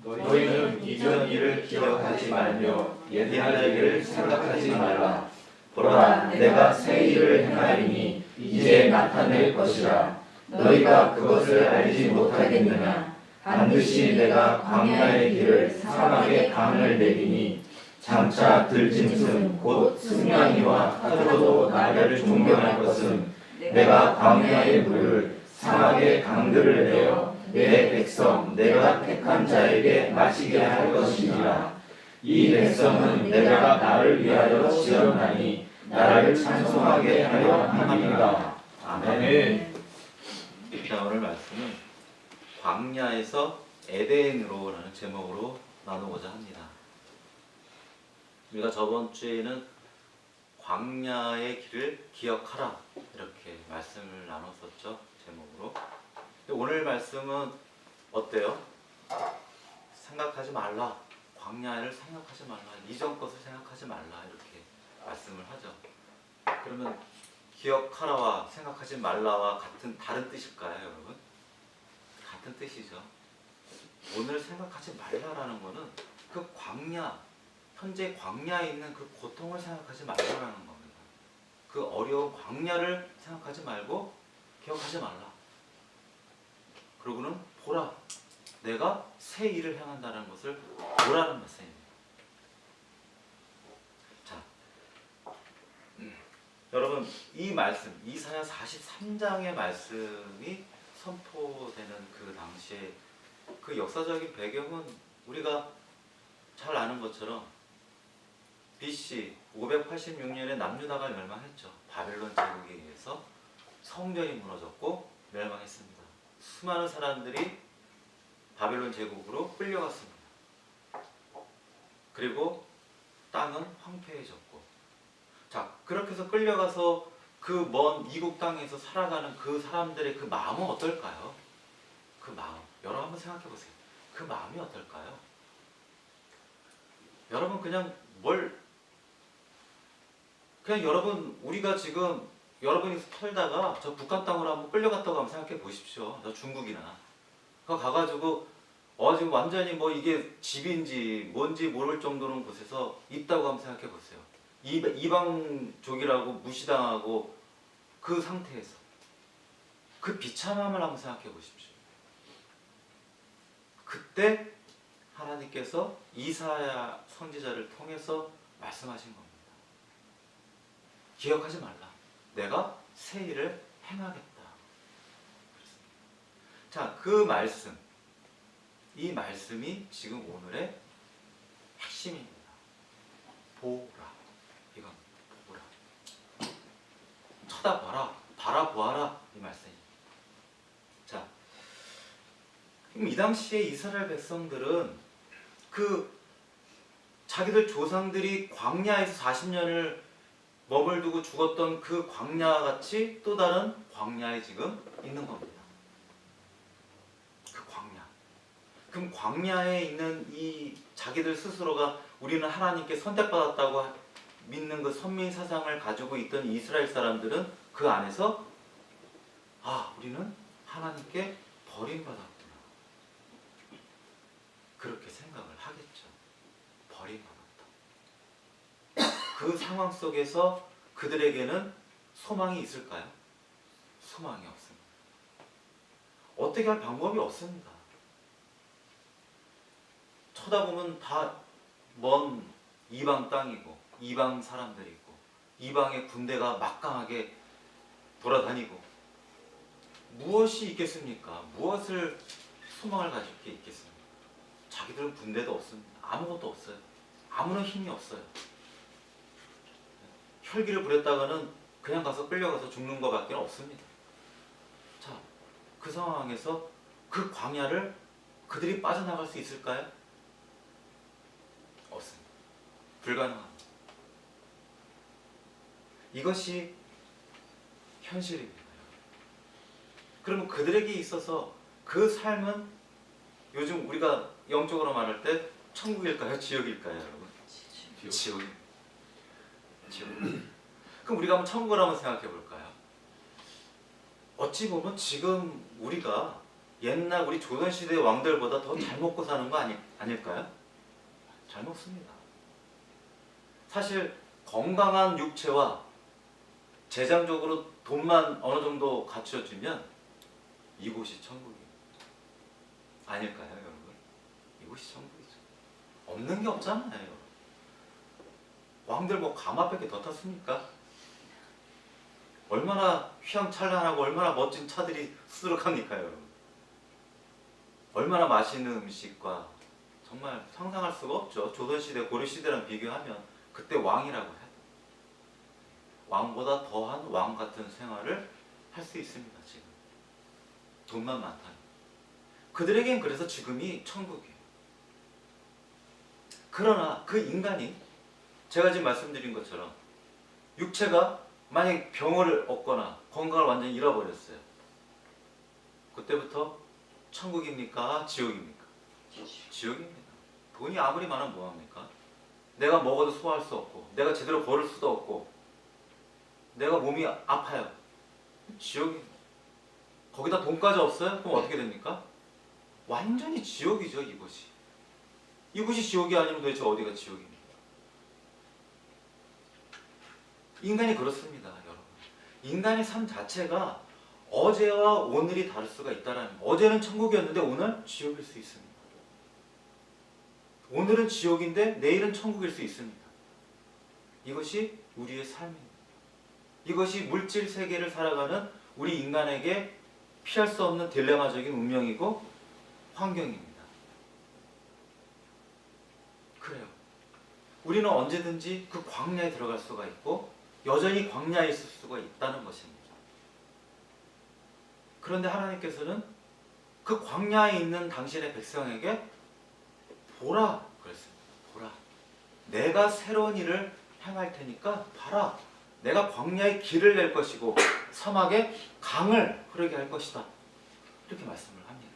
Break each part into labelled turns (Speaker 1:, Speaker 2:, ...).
Speaker 1: 너희는 이전 일을 기억하지 말며 옛날 일을 생각하지 말라. 보라, 내가 새 일을 행하리니 이제 나타낼 것이라. 너희가 그것을 알지 못하겠느냐. 반드시 내가 광야의 길을 사막의 강을 내리니 장차 들짐승 곧 승냥이와 타조도 나를 존경할 것은 내가 광야의 물을 사막의 강들을 내어 내 백성 내가 택한 자에게 마시게 할 것이니라. 이 백성은 내가 나를 위하여 지었나니 나를 찬송하게 하려 함이니라. 아멘.
Speaker 2: 자, 오늘 말씀은 광야에서 에덴으로라는 제목으로 나누고자 합니다. 우리가 저번 주에는 광야의 길을 기억하라 이렇게 말씀을 나눴었죠, 제목으로. 근데 오늘 말씀은 어때요? 생각하지 말라. 광야를 생각하지 말라. 이전 것을 생각하지 말라. 이렇게 말씀을 하죠. 그러면 기억하라와 생각하지 말라와 같은 다른 뜻일까요, 여러분? 같은 뜻이죠. 오늘 생각하지 말라라는 거는 그 광야, 현재 광야에 있는 그 고통을 생각하지 말라라는 겁니다. 그 어려운 광야를 생각하지 말고 기억하지 말라. 그러고는 보라, 내가 새 일을 행한다는 것을 보라는 말씀입니다. 자, 여러분, 이 말씀, 이사야 43장의 말씀이 선포되는 그 당시에 그 역사적인 배경은 우리가 잘 아는 것처럼 BC 586년에 남유다가 멸망했죠. 바벨론 제국에 의해서 성전이 무너졌고 멸망했습니다. 수많은 사람들이 바벨론 제국으로 끌려갔습니다. 그리고 땅은 황폐해졌고, 자, 그렇게 해서 끌려가서 그 먼 이국 땅에서 살아가는 그 사람들의 그 마음은 어떨까요? 그 마음, 여러분 한번 생각해 보세요. 그 마음이 어떨까요? 여러분 그냥 여러분, 우리가 지금 여러분이 살다가 저 북한 땅으로 한번 끌려갔다고 한번 생각해 보십시오. 저 중국이나 그 가가지고 지금 완전히 뭐 이게 집인지 뭔지 모를 정도는 곳에서 있다고 한번 생각해 보세요. 이방족이라고 무시당하고 그 상태에서 그 비참함을 한번 생각해 보십시오. 그때 하나님께서 이사야 선지자를 통해서 말씀하신 겁니다. 기억하지 말라. 내가 새 일을 행하겠다. 자, 그 말씀, 이 말씀이 지금 오늘의 핵심입니다. 보라. 이건 보라. 쳐다봐라. 바라보아라. 이 말씀입니다. 자, 그럼 이 당시에 이스라엘 백성들은 그 자기들 조상들이 광야에서 40년을 머물두고 죽었던 그 광야같이 또 다른 광야에 지금 있는 겁니다. 그 광야. 그럼 광야에 있는 이 자기들 스스로가 우리는 하나님께 선택받았다고 믿는 그 선민 사상을 가지고 있던 이스라엘 사람들은 그 안에서 우리는 하나님께 버림받았구나. 그렇게 생각을 하겠죠. 버림받았다. 그 상황 속에서 그들에게는 소망이 있을까요? 소망이 없습니다. 어떻게 할 방법이 없습니다. 쳐다보면 다 먼 이방 땅이고 이방 사람들이고 이방의 군대가 막강하게 돌아다니고 무엇이 있겠습니까? 무엇을 소망을 가질 게 있겠습니까? 자기들은 군대도 없습니다. 아무것도 없어요. 아무런 힘이 없어요. 혈기를 부렸다가는 그냥 가서 끌려가서 죽는 것밖에 없습니다. 자, 그 상황에서 그 광야를 그들이 빠져나갈 수 있을까요? 없습니다. 불가능합니다. 이것이 현실입니다. 그러면 그들에게 있어서 그 삶은 요즘 우리가 영적으로 말할 때 천국일까요? 지옥일까요, 여러분? 지옥입니다. 지옥. 그럼 우리가 한번 천국을 한번 생각해 볼까요? 어찌 보면 지금 우리가 옛날 우리 조선시대 왕들보다 더 잘 먹고 사는 거 아닐까요? 잘 먹습니다. 사실 건강한 육체와 재정적으로 돈만 어느 정도 갖춰주면 이곳이 천국이에요. 아닐까요, 여러분? 이곳이 천국이죠. 없는 게 없잖아요. 왕들 뭐 가마밖에 더 탔습니까? 얼마나 휘황찬란하고 얼마나 멋진 차들이 수두룩합니까, 여러분? 얼마나 맛있는 음식과 정말 상상할 수가 없죠. 조선시대, 고려시대랑 비교하면 그때 왕이라고 해요. 왕보다 더한 왕 같은 생활을 할 수 있습니다, 지금. 돈만 많다면. 그들에겐 그래서 지금이 천국이에요. 그러나 그 인간이 제가 지금 말씀드린 것처럼 육체가 만약 병을 얻거나 건강을 완전히 잃어버렸어요. 그때부터 천국입니까? 지옥입니까? 지옥입니다. 돈이 아무리 많으면 뭐합니까? 내가 먹어도 소화할 수 없고 내가 제대로 걸을 수도 없고 내가 몸이 아파요. 지옥입니다. 거기다 돈까지 없어요? 그럼 어떻게 됩니까? 완전히 지옥이죠, 이곳이. 이곳이 지옥이 아니면 도대체 어디가 지옥입니까? 인간이 그렇습니다, 여러분. 인간의 삶 자체가 어제와 오늘이 다를 수가 있다라는 거. 어제는 천국이었는데 오늘 지옥일 수 있습니다. 오늘은 지옥인데 내일은 천국일 수 있습니다. 이것이 우리의 삶입니다. 이것이 물질 세계를 살아가는 우리 인간에게 피할 수 없는 딜레마적인 운명이고 환경입니다. 그래요. 우리는 언제든지 그 광야에 들어갈 수가 있고 여전히 광야에 있을 수가 있다는 것입니다. 그런데 하나님께서는 그 광야에 있는 당신의 백성에게 보라 그랬습니다. 보라. 내가 새로운 일을 행할 테니까 봐라. 내가 광야에 길을 낼 것이고 사막에 강을 흐르게 할 것이다. 이렇게 말씀을 합니다.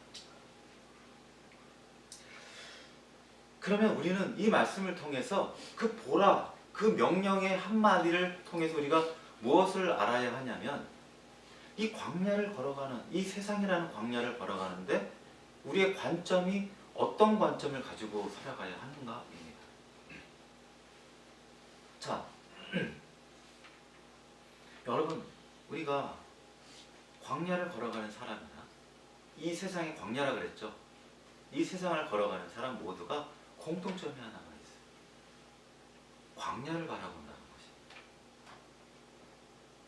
Speaker 2: 그러면 우리는 이 말씀을 통해서 그 보라, 그 명령의 한마디를 통해서 우리가 무엇을 알아야 하냐면 이 광야를 걸어가는, 이 세상이라는 광야를 걸어가는데 우리의 관점이 어떤 관점을 가지고 살아가야 하는가입니다. 자, 여러분, 우리가 광야를 걸어가는 사람이나 이 세상의 광야라 그랬죠. 이 세상을 걸어가는 사람 모두가 공통점이 하나가 있어요. 광야를 바라본다는 것입니다.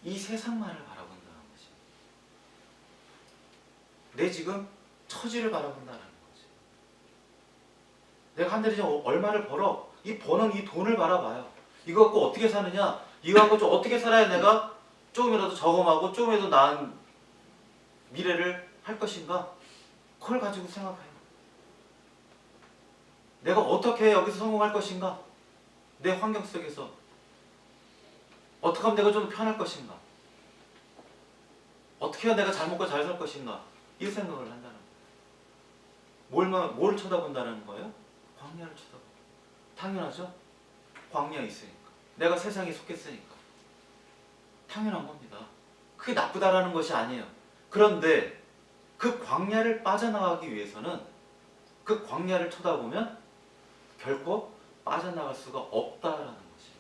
Speaker 2: 이 세상만을 바라본다는 것입니다. 내 지금 처지를 바라본다는 거지. 내가 한 달에 얼마를 벌어? 이 버는 이 돈을 바라봐요. 이거 갖고 어떻게 사느냐? 이거 갖고 좀 어떻게 살아야 내가 조금이라도 저금하고 조금이라도 나은 미래를 할 것인가? 그걸 가지고 생각해요. 내가 어떻게 여기서 성공할 것인가? 내 환경 속에서 어떻게 하면 내가 좀 편할 것인가? 어떻게 해야 내가 잘 먹고 잘 살 것인가? 이 생각을 한다는 거예요. 뭘 쳐다본다는 거예요? 광야를 쳐다보고. 당연하죠? 광야에 있으니까. 내가 세상에 속했으니까. 당연한 겁니다. 그게 나쁘다라는 것이 아니에요. 그런데 그 광야를 빠져나가기 위해서는 그 광야를 쳐다보면 결코 빠져나갈 수가 없다라는 것이.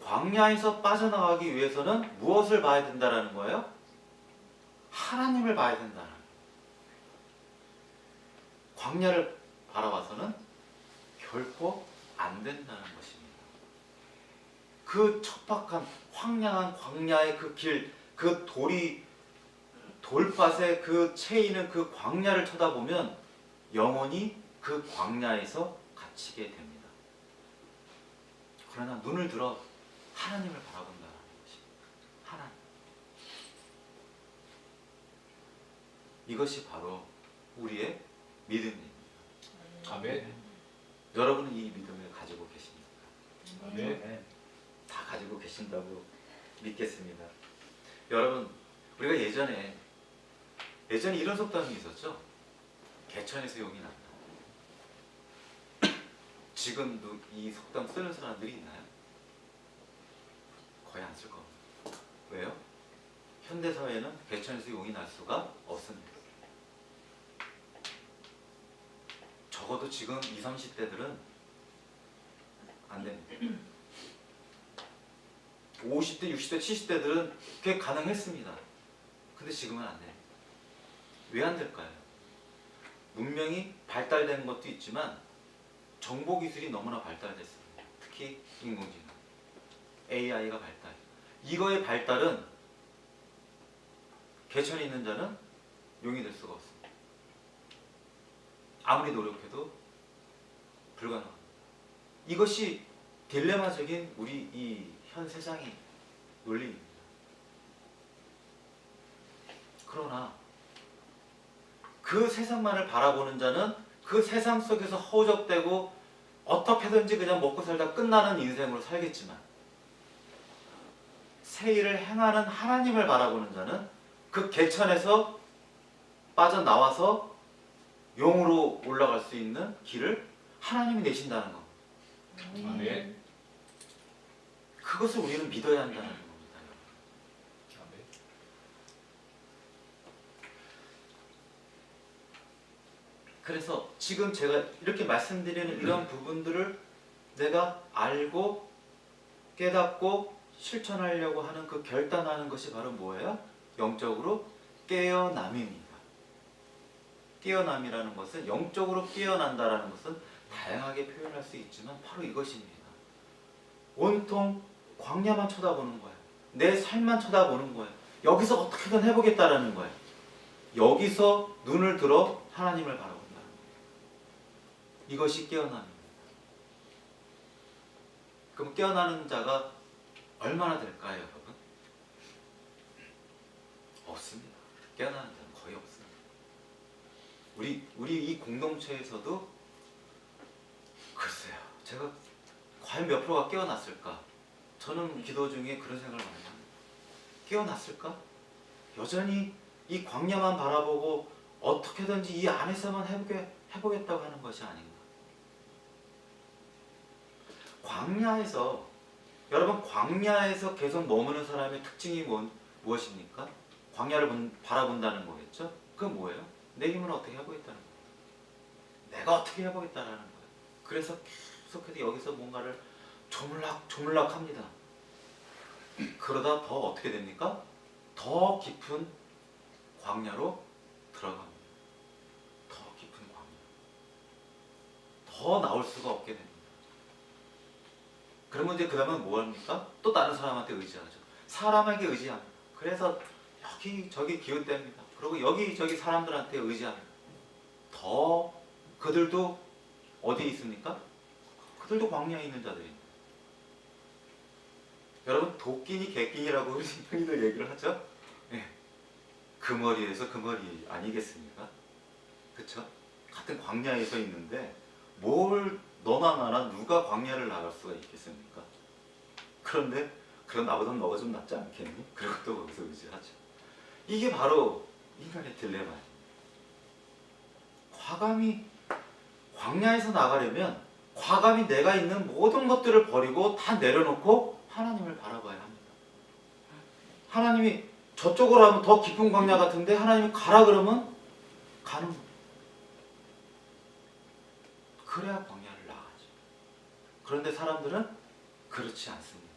Speaker 2: 광야에서 빠져나가기 위해서는 무엇을 봐야 된다라는 거예요? 하나님을 봐야 된다는 거예요. 광야를 바라봐서는 결코 안 된다는 것입니다. 그 척박한 황량한 광야의 그 길, 그 돌밭에 그 채이는 그 광야를 쳐다보면 영원히 그 광야에서 갇히게 됩니다. 그러나 눈을 들어 하나님을 바라본다는 것입니다. 하나님. 이것이 바로 우리의 믿음입니다.
Speaker 3: 아멘.
Speaker 2: 여러분은 이 믿음을 가지고 계십니까?
Speaker 3: 아멘.
Speaker 2: 다 가지고 계신다고 믿겠습니다. 여러분, 우리가 예전에 이런 속담이 있었죠. 개천에서 용이 난다. 지금도 이 속담 쓰는 사람들이 있나요? 거의 안 쓸 겁니다. 왜요? 현대 사회는 개천에서 용이 날 수가 없습니다. 적어도 지금 20, 30대들은 안 됩니다. 50대, 60대, 70대들은 꽤 가능했습니다. 근데 지금은 안 돼요. 왜 안 될까요? 문명이 발달된 것도 있지만 정보기술이 너무나 발달됐습니다. 특히 인공지능, AI가 발달. 이거의 발달은 개천에 있는 자는 용이 될 수가 없습니다. 아무리 노력해도 불가능합니다. 이것이 딜레마적인 우리 이 현 세상의 논리입니다. 그러나 그 세상만을 바라보는 자는 그 세상 속에서 허우적대고 어떻게든지 그냥 먹고 살다 끝나는 인생으로 살겠지만, 새 일을 행하는 하나님을 바라보는 자는 그 개천에서 빠져나와서 용으로 올라갈 수 있는 길을 하나님이 내신다는 겁니다.
Speaker 1: 아멘.
Speaker 2: 그것을 우리는 믿어야 한다는 겁니다. 그래서 지금 제가 이렇게 말씀드리는 이런 부분들을 내가 알고 깨닫고 실천하려고 하는 그 결단하는 것이 바로 뭐예요? 영적으로 깨어남입니다. 깨어남이라는 것은, 영적으로 깨어난다라는 것은 다양하게 표현할 수 있지만 바로 이것입니다. 온통 광야만 쳐다보는 거예요. 내 삶만 쳐다보는 거예요. 여기서 어떻게든 해보겠다라는 거예요. 여기서 눈을 들어 하나님을 바라본다는 거예요. 이것이 깨어남입니다. 그럼 깨어나는 자가 얼마나 될까요, 여러분? 없습니다. 깨어나는 자는 거의 없습니다. 우리 이 공동체에서도 글쎄요, 제가 과연 몇 프로가 깨어났을까? 저는 기도 중에 그런 생각을 많이 합니다. 깨어났을까? 여전히 이 광야만 바라보고 어떻게든지 이 안에서만 해보겠다고 하는 것이 아닌가? 광야에서, 여러분, 광야에서 계속 머무는 사람의 특징이 무엇입니까? 광야를 바라본다는 거겠죠? 그건 뭐예요? 내 힘으로 어떻게 해보겠다는 거예요. 내가 어떻게 해보겠다는 거예요. 그래서 계속해서 여기서 뭔가를 조물락 합니다. 그러다 더 어떻게 됩니까? 더 깊은 광야로 들어갑니다. 더 깊은 광야. 더 나올 수가 없게 됩니다. 그러면 이제 그 다음은 뭐 합니까? 또 다른 사람한테 의지하죠. 사람에게 의지합니다. 그래서 여기저기 기웃댑니다. 그리고 여기저기 사람들한테 의지합니다. 더 그들도 어디에 있습니까? 그들도 광야에 있는 자들입니다. 여러분, 도끼니 개끼니라고 우리 흔히들 얘기를 하죠? 네. 그 머리에서 그 머리 아니겠습니까? 그쵸? 같은 광야에서 있는데 뭘 너나 나나 누가 광야를 나갈 수가 있겠습니까? 그런데 그럼 나보다 너가 좀 낫지 않겠니? 그리고 또 거기서 의지하죠. 이게 바로 인간의 딜레마예요. 과감히 광야에서 나가려면 과감히 내가 있는 모든 것들을 버리고 다 내려놓고 하나님을 바라봐야 합니다. 하나님이 저쪽으로 하면 더 깊은 광야 같은데 하나님이 가라 그러면 가는 거예요. 그래야 광야를 나가죠. 그런데 사람들은 그렇지 않습니다.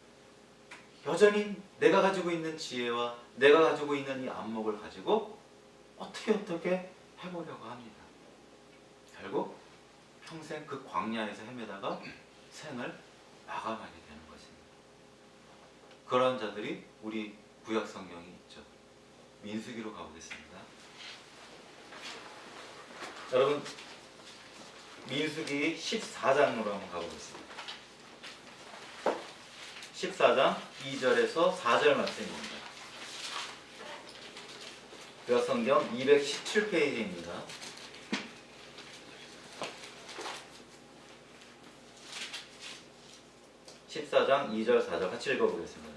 Speaker 2: 여전히 내가 가지고 있는 지혜와 내가 가지고 있는 이 안목을 가지고 어떻게 해보려고 합니다. 결국 평생 그 광야에서 헤매다가 생을 마감하게 되는 것입니다. 그런 자들이 우리 구약 성경에 있죠. 민수기로 가보겠습니다. 여러분, 민수기 14장으로 한번 가보겠습니다. 14장 2절에서 4절 말씀입니다. 구약 성경 217페이지입니다. 14장 2절 4절 같이 읽어보겠습니다.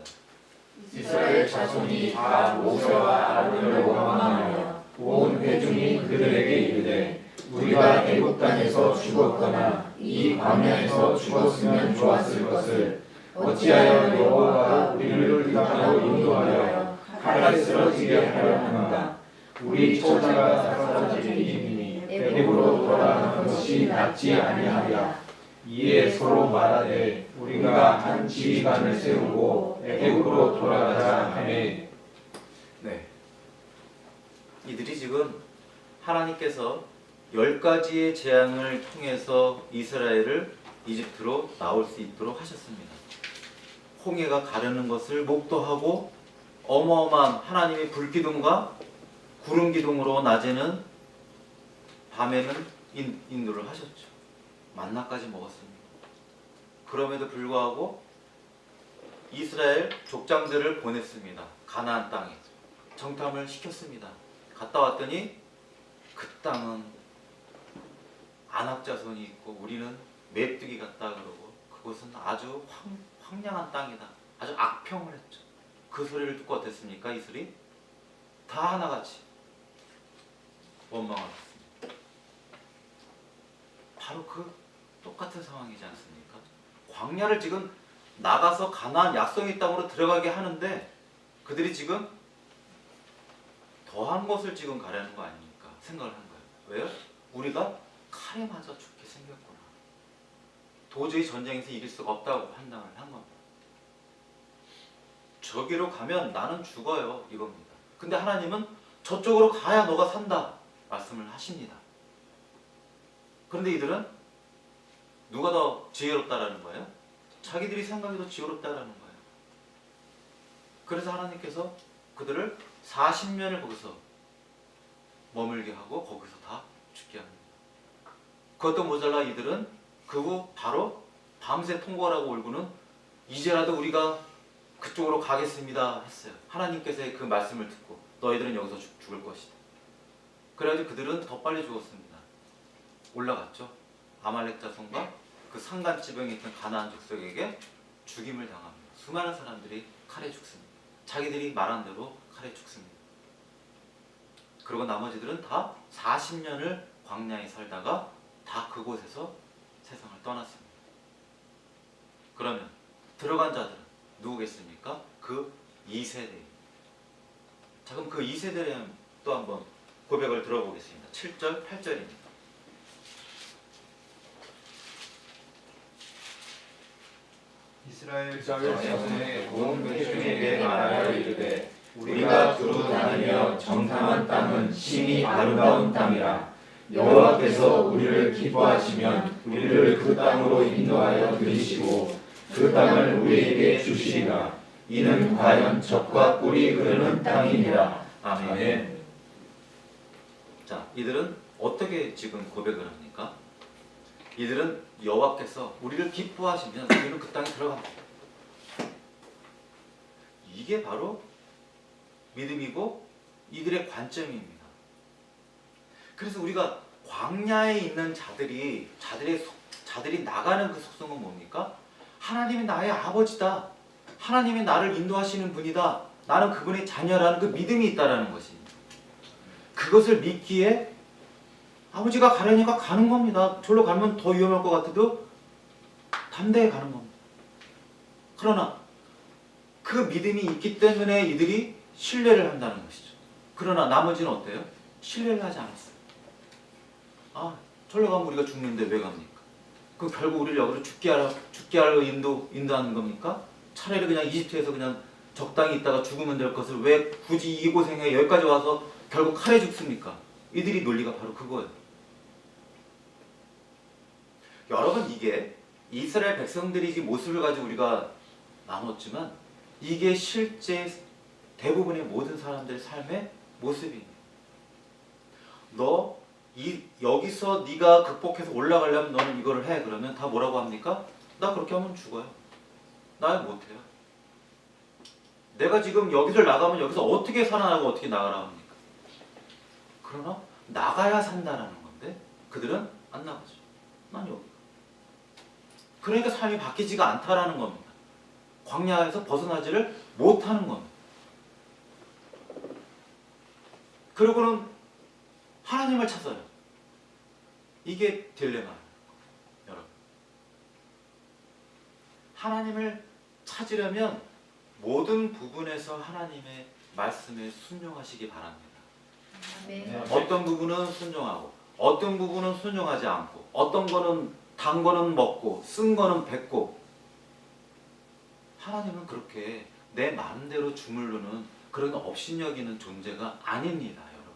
Speaker 3: 이스라엘 자손이 다 모세와 아론을 원망하여 온 회중이 그들에게 이르되 우리가 애굽 땅에서 죽었거나 이 광야에서 죽었으면 좋았을 것을 어찌하여 여호와가 우리를 이 땅으로 인도하여 칼에 쓰러지게 하려 하는가. 우리 처자가 사라질 이님이 애굽으로 돌아가는 것이 낫지 아니하랴. 이에 서로 말하되 우리가 한 지휘관을 세우고 애굽으로 돌아가자 하매.
Speaker 2: 네. 이들이 지금 하나님께서 10가지의 재앙을 통해서 이스라엘을 이집트로 나올 수 있도록 하셨습니다. 홍해가 가르는 것을 목도하고 어마어마한 하나님의 불기둥과 구름기둥으로 낮에는 밤에는 인도를 하셨죠. 만나까지 먹었습니다. 그럼에도 불구하고 이스라엘 족장들을 보냈습니다. 가나안 땅에 정탐을 시켰습니다. 갔다 왔더니 그 땅은 안악 자손이 있고 우리는 메뚜기 같다 그러고 그곳은 아주 황량한 땅이다. 아주 악평을 했죠. 그 소리를 듣고 어땠습니까? 이슬이 다 하나같이 원망을 했습니다. 바로 그 똑같은 상황이지 않습니까? 광야를 지금 나가서 가나안 약속의 땅으로 들어가게 하는데 그들이 지금 더한 것을 지금 가려는 거 아닙니까? 생각을 한 거예요. 왜요? 우리가 칼에 맞아 죽게 생겼구나. 도저히 전쟁에서 이길 수가 없다고 판단을 한 겁니다. 저기로 가면 나는 죽어요. 이겁니다. 근데 하나님은 저쪽으로 가야 너가 산다 말씀을 하십니다. 그런데 이들은 누가 더 지혜롭다라는 거예요? 자기들이 생각이 더 지혜롭다라는 거예요. 그래서 하나님께서 그들을 40년을 거기서 머물게 하고 거기서 다 죽게 합니다. 그것도 모자라 이들은 그 후 바로 밤새 통곡하고 울고는 이제라도 우리가 그쪽으로 가겠습니다 했어요. 하나님께서의 그 말씀을 듣고 너희들은 여기서 죽을 것이다. 그래가지고 그들은 더 빨리 죽었습니다. 올라갔죠. 아말렉 자손과 그 산간 지방에 있던 가나안 족속에게 죽임을 당합니다. 수많은 사람들이 칼에 죽습니다. 자기들이 말한 대로 칼에 죽습니다. 그리고 나머지들은 다 40년을 광야에 살다가 다 그곳에서 세상을 떠났습니다. 그러면 들어간 자들은 누구겠습니까? 그 2세대입니다. 자, 그럼 그 2세대에 또 한번 고백을 들어보겠습니다. 7절, 8절입니다.
Speaker 3: 이스라엘 자손의 온 회중에게 말하여 이르되 우리가 두루 다니며 정탐한 땅은 심히 아름다운 땅이라. 여호와께서 우리를 기뻐하시면 우리를 그 땅으로 인도하여 들이시고 그 땅을 우리에게 주시리라. 이는 과연 젖과 꿀이 흐르는 땅이니라. 아멘.
Speaker 2: 자, 이들은 어떻게 지금 고백을 합니까? 이들은 여호와께서 우리를 기뻐하시면 우리는 그 땅에 들어갑니다. 이게 바로 믿음이고 이들의 관점입니다. 그래서 우리가 광야에 있는 자들이 나가는 그 속성은 뭡니까? 하나님이 나의 아버지다. 하나님이 나를 인도하시는 분이다. 나는 그분의 자녀라는 그 믿음이 있다라는 것입니다. 그것을 믿기에 아버지가 가려니까 가는 겁니다. 절로 가면 더 위험할 것 같아도 담대히 가는 겁니다. 그러나 그 믿음이 있기 때문에 이들이 신뢰를 한다는 것이죠. 그러나 나머지는 어때요? 신뢰를 하지 않았어요. 아, 절로 가면 우리가 죽는데 왜 갑니까? 그 결국 우리를 여기로 죽게 하려 인도하는 겁니까? 차라리 그냥 이집트에서 그냥 적당히 있다가 죽으면 될 것을 왜 굳이 이 고생에 여기까지 와서 결국 칼에 죽습니까? 이들이 논리가 바로 그거예요. 여러분, 이게 이스라엘 백성들이 이 모습을 가지고 우리가 나눴지만 이게 실제 대부분의 모든 사람들의 삶의 모습입니다. 여기서 네가 극복해서 올라가려면 너는 이거를 해. 그러면 다 뭐라고 합니까? 나 그렇게 하면 죽어요. 나 못해요. 내가 지금 여기를 나가면 여기서 어떻게 살아나고 어떻게 나가라 합니까? 그러나 나가야 산다라는 건데 그들은 안 나가죠. 난 여기. 그러니까 삶이 바뀌지가 않다라는 겁니다. 광야에서 벗어나지를 못하는 겁니다. 그리고는 하나님을 찾아요. 이게 딜레마예요, 여러분. 하나님을 찾으려면 모든 부분에서 하나님의 말씀에 순종하시기 바랍니다.
Speaker 4: 아멘.
Speaker 2: 어떤 부분은 순종하고 어떤 부분은 순종하지 않고 어떤 거는 단 거는 먹고 쓴 거는 뱉고 하나님은 그렇게 내 마음대로 주물르는 그런 업신여기는 존재가 아닙니다. 여러분.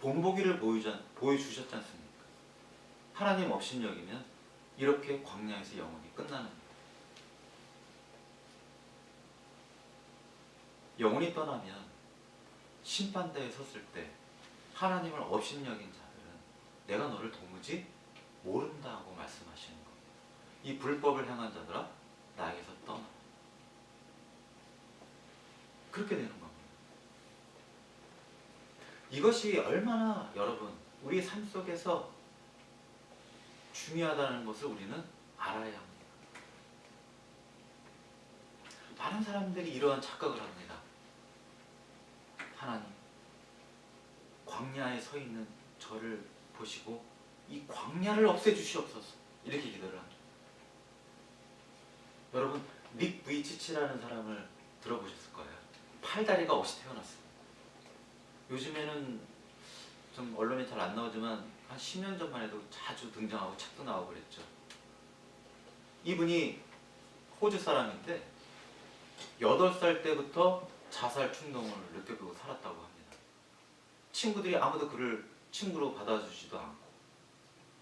Speaker 2: 본보기를 보여주셨지 않습니까? 하나님 업신여기면 이렇게 광야에서 영원히 끝나는 거예요. 영원히 떠나면 심판대에 섰을 때 하나님을 업신여긴 자들은 내가 너를 도무지 모른다고 말씀하시는 겁니다. 이 불법을 행한 자들아 나에게서 떠나. 그렇게 되는 겁니다. 이것이 얼마나 여러분 우리 삶 속에서 중요하다는 것을 우리는 알아야 합니다. 많은 사람들이 이러한 착각을 합니다. 하나님, 광야에 서 있는 저를 보시고 이 광야를 없애주시옵소서. 이렇게 기도를 합니다. 여러분, 닉 부이치치라는 사람을 들어보셨을 거예요. 팔다리가 없이 태어났습니다. 요즘에는 좀 언론에 잘 안 나오지만 한 10년 전만 해도 자주 등장하고 책도 나오고 그랬죠. 이분이 호주 사람인데 8살 때부터 자살 충동을 느끼고 살았다고 합니다. 친구들이 아무도 그를 친구로 받아주지도 않고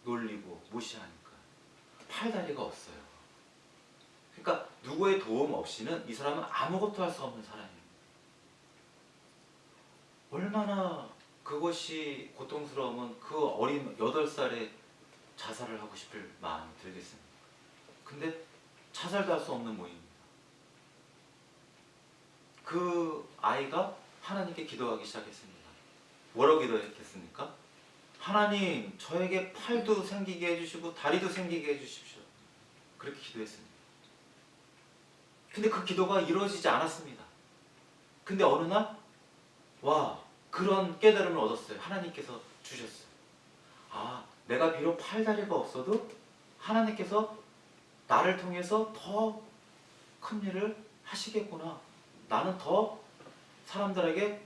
Speaker 2: 놀리고 무시하니까 팔다리가 없어요. 그러니까 누구의 도움 없이는 이 사람은 아무것도 할 수 없는 사람입니다. 얼마나 그것이 고통스러우면 그 어린 8살에 자살을 하고 싶을 마음이 들겠습니까? 근데 자살도 할 수 없는 모임입니다. 그 아이가 하나님께 기도하기 시작했습니다. 뭐라고 기도했겠습니까? 하나님, 저에게 팔도 생기게 해주시고 다리도 생기게 해주십시오. 그렇게 기도했습니다. 근데 그 기도가 이루어지지 않았습니다. 근데 어느 날 그런 깨달음을 얻었어요. 하나님께서 주셨어요. 아, 내가 비록 팔다리가 없어도 하나님께서 나를 통해서 더 큰 일을 하시겠구나. 나는 더 사람들에게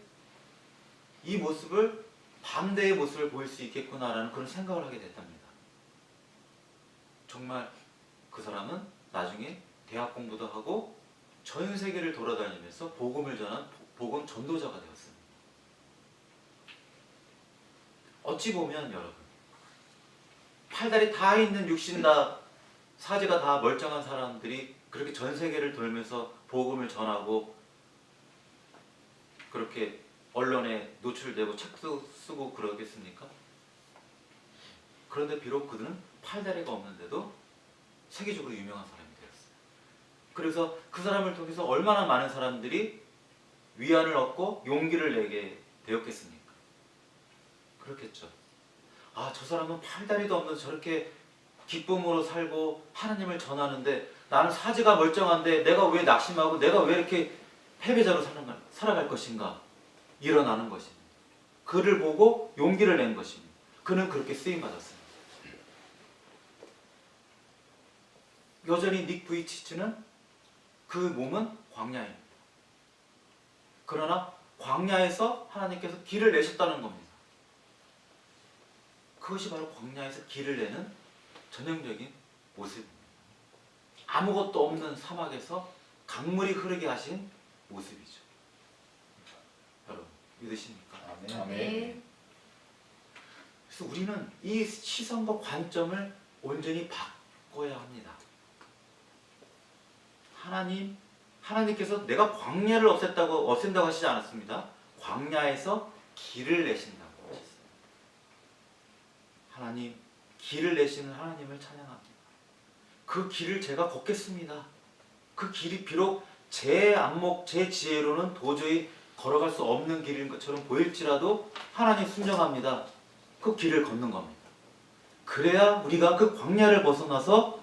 Speaker 2: 이 모습을 반대의 모습을 보일 수 있겠구나라는 그런 생각을 하게 됐답니다. 정말 그 사람은 나중에 대학 공부도 하고 전 세계를 돌아다니면서 복음을 전한 복음 전도자가 되었습니다. 어찌 보면 여러분, 팔다리 다 있는 육신 다 사지가 다 멀쩡한 사람들이 그렇게 전 세계를 돌면서 복음을 전하고 그렇게 언론에 노출되고 책도 쓰고 그러겠습니까? 그런데 비록 그들은 팔다리가 없는데도 세계적으로 유명한 사람이 되었어요. 그래서 그 사람을 통해서 얼마나 많은 사람들이 위안을 얻고 용기를 내게 되었겠습니까? 그렇겠죠. 아, 저 사람은 팔다리도 없는 저렇게 기쁨으로 살고 하나님을 전하는데 나는 사지가 멀쩡한데 내가 왜 낙심하고 내가 왜 이렇게 패배자로 살아갈 것인가? 일어나는 것입니다. 그를 보고 용기를 낸 것입니다. 그는 그렇게 쓰임받았습니다. 여전히 닉 부이치치는 그 몸은 광야입니다. 그러나 광야에서 하나님께서 길을 내셨다는 겁니다. 그것이 바로 광야에서 길을 내는 전형적인 모습입니다. 아무것도 없는 사막에서 강물이 흐르게 하신 모습이죠. 여러분, 믿으십니까?
Speaker 4: 아멘.
Speaker 2: 그래서 우리는 이 시선과 관점을 온전히 바꿔야 합니다. 하나님께서 내가 광야를 없앤다고 하시지 않았습니다. 광야에서 길을 내신다고 하셨어요. 하나님, 길을 내시는 하나님을 찬양합니다. 그 길을 제가 걷겠습니다. 그 길이 비록 제 안목, 제 지혜로는 도저히 걸어갈 수 없는 길인 것처럼 보일지라도 하나님 순종합니다. 그 길을 걷는 겁니다. 그래야 우리가 그 광야를 벗어나서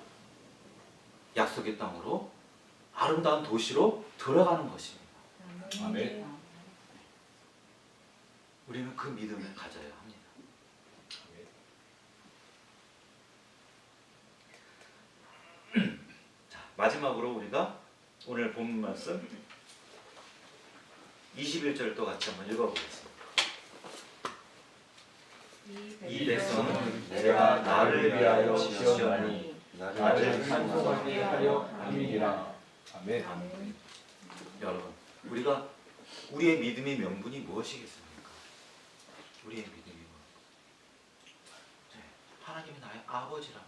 Speaker 2: 약속의 땅으로 아름다운 도시로 들어가는 것입니다.
Speaker 3: 아멘.
Speaker 2: 우리는 그 믿음을 가져야 합니다. 자, 마지막으로 우리가 오늘 본 말씀 21절 또 같이 한번 읽어보겠습니다.
Speaker 1: 이 백성은 내가 나를 위하여 지었나니 나를 찬송하게 하려 함이니라. 아멘.
Speaker 4: 아멘.
Speaker 2: 여러분, 우리의 믿음의 명분이 무엇이겠습니까? 우리의 믿음이 뭐? 하나님이 나의 아버지라.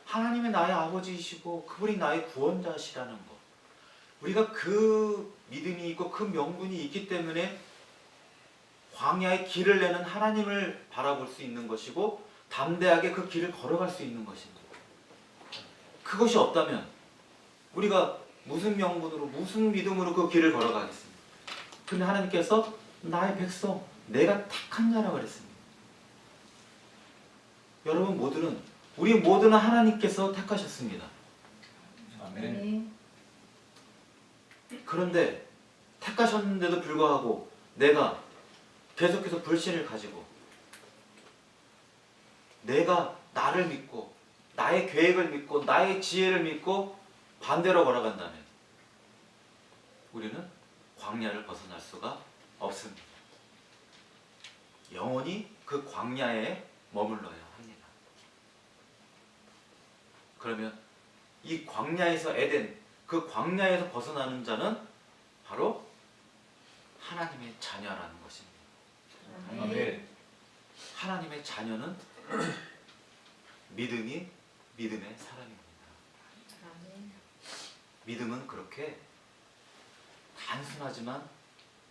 Speaker 2: 하나님이 나의 아버지이시고 그분이 나의 구원자시라는 것. 우리가 그 믿음이 있고 그 명분이 있기 때문에 광야의 길을 내는 하나님을 바라볼 수 있는 것이고 담대하게 그 길을 걸어갈 수 있는 것입니다. 그것이 없다면 우리가 무슨 명분으로 무슨 믿음으로 그 길을 걸어가겠습니까? 근데 하나님께서 나의 백성 내가 택한 자라고 그랬습니다. 여러분 모두는 우리 모두는 하나님께서 택하셨습니다.
Speaker 1: 아멘.
Speaker 2: 그런데 택하셨는데도 불구하고 내가 계속해서 불신을 가지고 내가 나를 믿고 나의 계획을 믿고 나의 지혜를 믿고 반대로 걸어간다면 우리는 광야를 벗어날 수가 없습니다. 영원히 그 광야에 머물러야 합니다. 그러면 이 광야에서 에덴, 그 광야에서 벗어나는 자는 바로 하나님의 자녀라는 것입니다.
Speaker 1: 아멘.
Speaker 2: 하나님의 자녀는 믿음의 사람입니다.
Speaker 4: 아멘.
Speaker 2: 믿음은 그렇게 단순하지만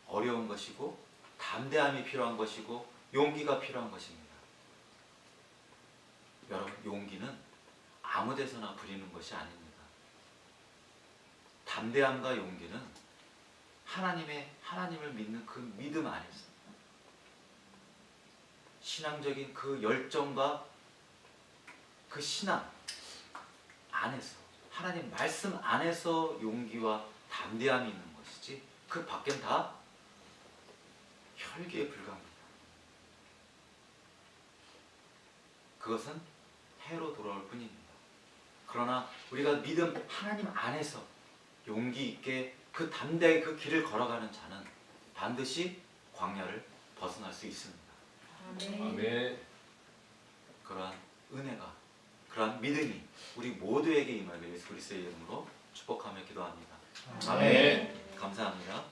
Speaker 2: 어려운 것이고 담대함이 필요한 것이고 용기가 필요한 것입니다. 여러분, 용기는 아무 데서나 부리는 것이 아닙니다. 담대함과 용기는 하나님을 믿는 그 믿음 안에서 신앙적인 그 열정과 그 신앙 안에서 하나님 말씀 안에서 용기와 담대함이 있는 것이지 그 밖엔 다 혈기에 불과합니다. 그것은 해로 돌아올 뿐입니다. 그러나 우리가 믿음 하나님 안에서 용기 있게 그 담대하게 그 길을 걸어가는 자는 반드시 광야를 벗어날 수 있습니다.
Speaker 4: 아멘.
Speaker 1: 아멘.
Speaker 2: 그러한 은혜가, 그러한 믿음이 우리 모두에게 임하길 예수 그리스도의 이름으로 축복하며 기도합니다.
Speaker 1: 아멘.
Speaker 2: 감사합니다.